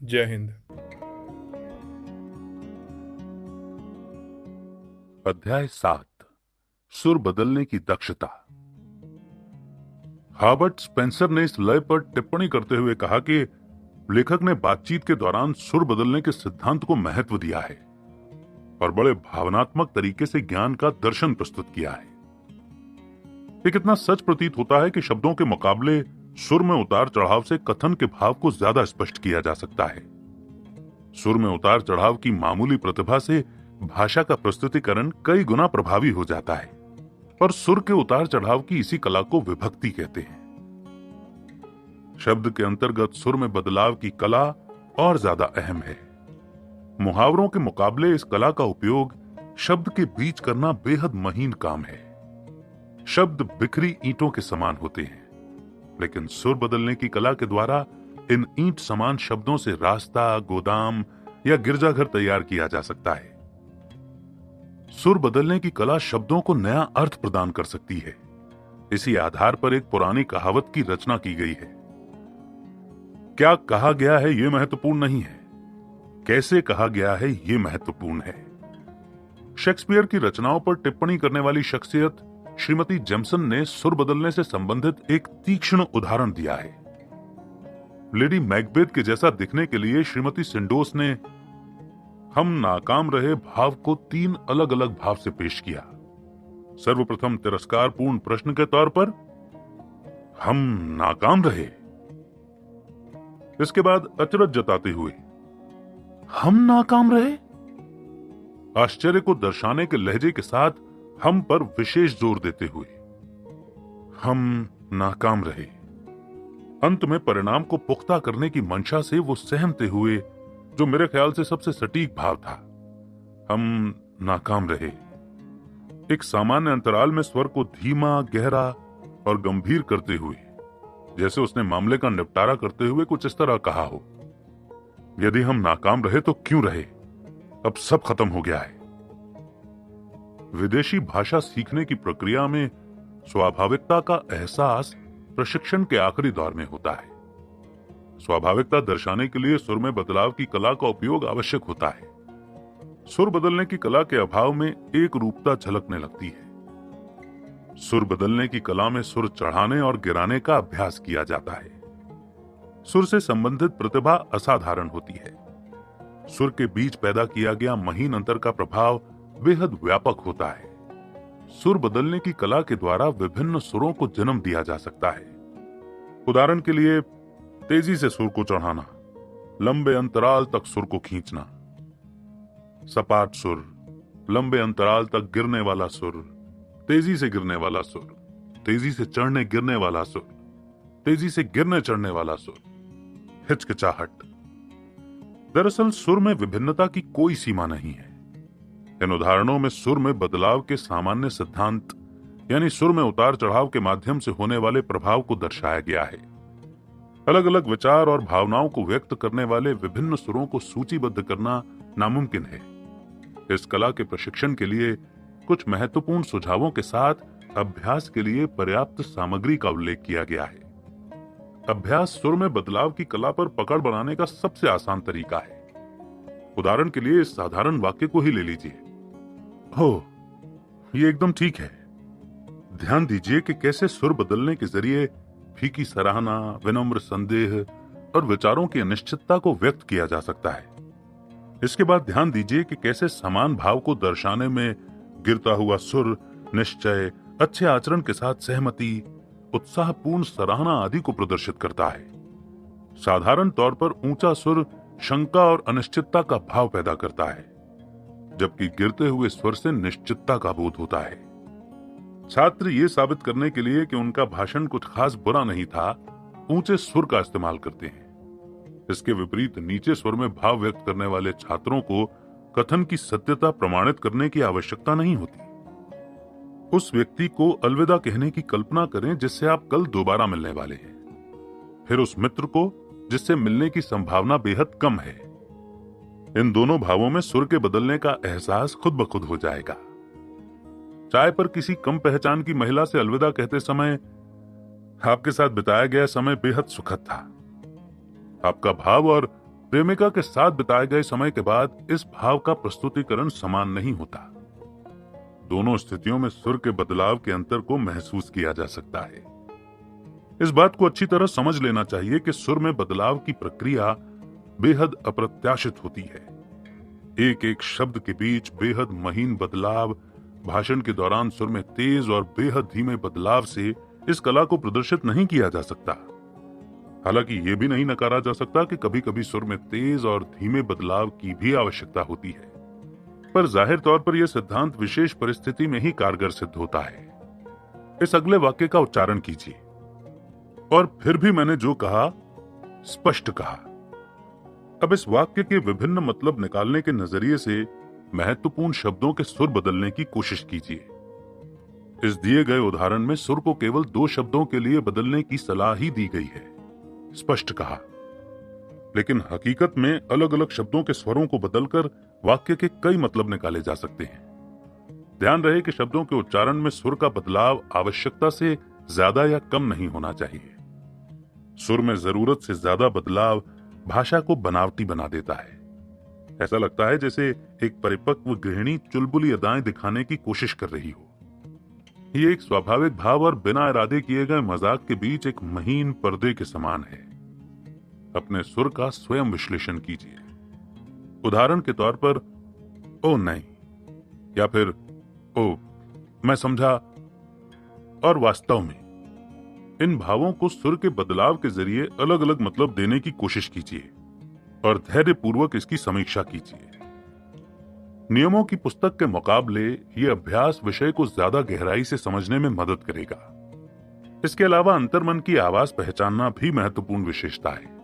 जय हिंद। अध्याय 7। सुर बदलने की दक्षता। हार्बर्ट स्पेंसर ने इस लय पर टिप्पणी करते हुए कहा कि लेखक ने बातचीत के दौरान सुर बदलने के सिद्धांत को महत्व दिया है और बड़े भावनात्मक तरीके से ज्ञान का दर्शन प्रस्तुत किया है। ये कितना सच प्रतीत होता है कि शब्दों के मुकाबले सुर में उतार चढ़ाव से कथन के भाव को ज्यादा स्पष्ट किया जा सकता है। सुर में उतार चढ़ाव की मामूली प्रतिभा से भाषा का प्रस्तुतिकरण कई गुना प्रभावी हो जाता है और सुर के उतार चढ़ाव की इसी कला को विभक्ति कहते हैं। शब्द के अंतर्गत सुर में बदलाव की कला और ज्यादा अहम है। मुहावरों के मुकाबले इस कला का उपयोग शब्द के बीच करना बेहद महीन काम है। शब्द बिखरी ईंटों के समान होते हैं, लेकिन सुर बदलने की कला के द्वारा इन ईंट समान शब्दों से रास्ता, गोदाम या गिरजाघर तैयार किया जा सकता है। सुर बदलने की कला शब्दों को नया अर्थ प्रदान कर सकती है। इसी आधार पर एक पुरानी कहावत की रचना की गई है। क्या कहा गया है यह महत्वपूर्ण नहीं है, कैसे कहा गया है यह महत्वपूर्ण है। शेक्सपियर की रचनाओं पर टिप्पणी करने वाली शख्सियत श्रीमती जेम्सन ने सुर बदलने से संबंधित एक तीक्ष्ण उदाहरण दिया है। लेडी मैकबेथ के जैसा दिखने के लिए श्रीमती सिंडोस ने हम नाकाम रहे भाव को 3 अलग अलग भाव से पेश किया। सर्वप्रथम तिरस्कारपूर्ण प्रश्न के तौर पर, हम नाकाम रहे। इसके बाद अचरज जताते हुए, हम नाकाम रहे। आश्चर्य को दर्शाने के लहजे के साथ हम पर विशेष जोर देते हुए, हम नाकाम रहे। अंत में परिणाम को पुख्ता करने की मंशा से वो सहमते हुए, जो मेरे ख्याल से सबसे सटीक भाव था, हम नाकाम रहे। एक सामान्य अंतराल में स्वर को धीमा, गहरा और गंभीर करते हुए, जैसे उसने मामले का निपटारा करते हुए कुछ इस तरह कहा हो, यदि हम नाकाम रहे तो क्यों रहे, अब सब खत्म हो गया है। विदेशी भाषा सीखने की प्रक्रिया में स्वाभाविकता का एहसास प्रशिक्षण के आखिरी दौर में होता है। स्वाभाविकता दर्शाने के लिए सुर में बदलाव की कला का उपयोग आवश्यक होता है। सुर बदलने की कला के अभाव में एक रूपता झलकने लगती है। सुर बदलने की कला में सुर चढ़ाने और गिराने का अभ्यास किया जाता है। सुर से संबंधित प्रतिभा असाधारण होती है। सुर के बीच पैदा किया गया महीन अंतर का प्रभाव बेहद व्यापक होता है। सुर बदलने की कला के द्वारा विभिन्न सुरों को जन्म दिया जा सकता है। उदाहरण के लिए, तेजी से सुर को चढ़ाना, लंबे अंतराल तक सुर को खींचना, सपाट सुर, लंबे अंतराल तक गिरने वाला सुर, तेजी से गिरने वाला सुर, तेजी से चढ़ने गिरने वाला सुर, तेजी से गिरने चढ़ने वाला सुर, हिचकिचाहट। दरअसल सुर में विभिन्नता की कोई सीमा नहीं है। इन उदाहरणों में सुर में बदलाव के सामान्य सिद्धांत, यानी सुर में उतार चढ़ाव के माध्यम से होने वाले प्रभाव को दर्शाया गया है। अलग अलग विचार और भावनाओं को व्यक्त करने वाले विभिन्न सुरों को सूचीबद्ध करना नामुमकिन है। इस कला के प्रशिक्षण के लिए कुछ महत्वपूर्ण सुझावों के साथ अभ्यास के लिए पर्याप्त सामग्री का उल्लेख किया गया है। अभ्यास सुर में बदलाव की कला पर पकड़ बनाने का सबसे आसान तरीका है। उदाहरण के लिए इस साधारण वाक्य को ही ले लीजिए, हो, ये एकदम ठीक है। ध्यान दीजिए कि कैसे सुर बदलने के जरिए फीकी सराहना, विनम्र संदेह और विचारों की अनिश्चितता को व्यक्त किया जा सकता है। इसके बाद ध्यान दीजिए कि कैसे समान भाव को दर्शाने में गिरता हुआ सुर निश्चय, अच्छे आचरण के साथ सहमति, उत्साहपूर्ण सराहना आदि को प्रदर्शित करता है। साधारण तौर पर ऊंचा सुर शंका और अनिश्चितता का भाव पैदा करता है, जबकि गिरते हुए स्वर से निश्चितता का बोध होता है। छात्र ये साबित करने के लिए कि उनका भाषण कुछ खास बुरा नहीं था, ऊंचे सुर का इस्तेमाल करते हैं। इसके विपरीत नीचे स्वर में भाव व्यक्त करने वाले छात्रों को कथन की सत्यता प्रमाणित करने की आवश्यकता नहीं होती। उस व्यक्ति को अलविदा कहने की कल्पना करें जिससे आप कल दोबारा मिलने वाले हैं, फिर उस मित्र को जिससे मिलने की संभावना बेहद कम है। इन दोनों भावों में सुर के बदलने का एहसास खुद ब खुद हो जाएगा। चाय पर किसी कम पहचान की महिला से अलविदा कहते समय आपके साथ बिताया गया समय बेहद सुखद था। आपका भाव और प्रेमिका के साथ बिताए गए समय के बाद इस भाव का प्रस्तुतिकरण समान नहीं होता। दोनों स्थितियों में सुर के बदलाव के अंतर को महसूस किया जा सकता है। इस बात को अच्छी तरह समझ लेना चाहिए कि सुर में बदलाव की प्रक्रिया बेहद अप्रत्याशित होती है। एक एक शब्द के बीच बेहद महीन बदलाव, भाषण के दौरान सुर में तेज और बेहद धीमे बदलाव से इस कला को प्रदर्शित नहीं किया जा सकता। हालांकि यह भी नहीं नकारा जा सकता कि कभी कभी सुर में तेज और धीमे बदलाव की भी आवश्यकता होती है, पर जाहिर तौर पर यह सिद्धांत विशेष परिस्थिति में ही कारगर सिद्ध होता है। इस अगले वाक्य का उच्चारण कीजिए। और फिर भी मैंने जो कहा स्पष्ट कहा। अब इस वाक्य के विभिन्न मतलब निकालने के नजरिए से महत्वपूर्ण शब्दों के सुर बदलने की कोशिश कीजिए। इस दिए गए उदाहरण में सुर को केवल 2 शब्दों के लिए बदलने की सलाह ही दी गई है, स्पष्ट कहा। लेकिन हकीकत में अलग अलग शब्दों के स्वरों को बदलकर वाक्य के कई मतलब निकाले जा सकते हैं। ध्यान रहे कि शब्दों के उच्चारण में सुर का बदलाव आवश्यकता से ज्यादा या कम नहीं होना चाहिए। सुर में जरूरत से ज्यादा बदलाव भाषा को बनावटी बना देता है। ऐसा लगता है जैसे एक परिपक्व गृहिणी चुलबुली अदाएं दिखाने की कोशिश कर रही हो। ये एक स्वाभाविक भाव और बिना इरादे किए गए मजाक के बीच एक महीन पर्दे के समान है। अपने सुर का स्वयं विश्लेषण कीजिए। उदाहरण के तौर पर ओ नहीं, या फिर ओ मैं समझा, और वास्तव में। इन भावों को सुर के बदलाव के जरिए अलग अलग मतलब देने की कोशिश कीजिए और धैर्यपूर्वक इसकी समीक्षा कीजिए। नियमों की पुस्तक के मुकाबले ये अभ्यास विषय को ज्यादा गहराई से समझने में मदद करेगा। इसके अलावा अंतर्मन की आवाज पहचानना भी महत्वपूर्ण विशेषता है।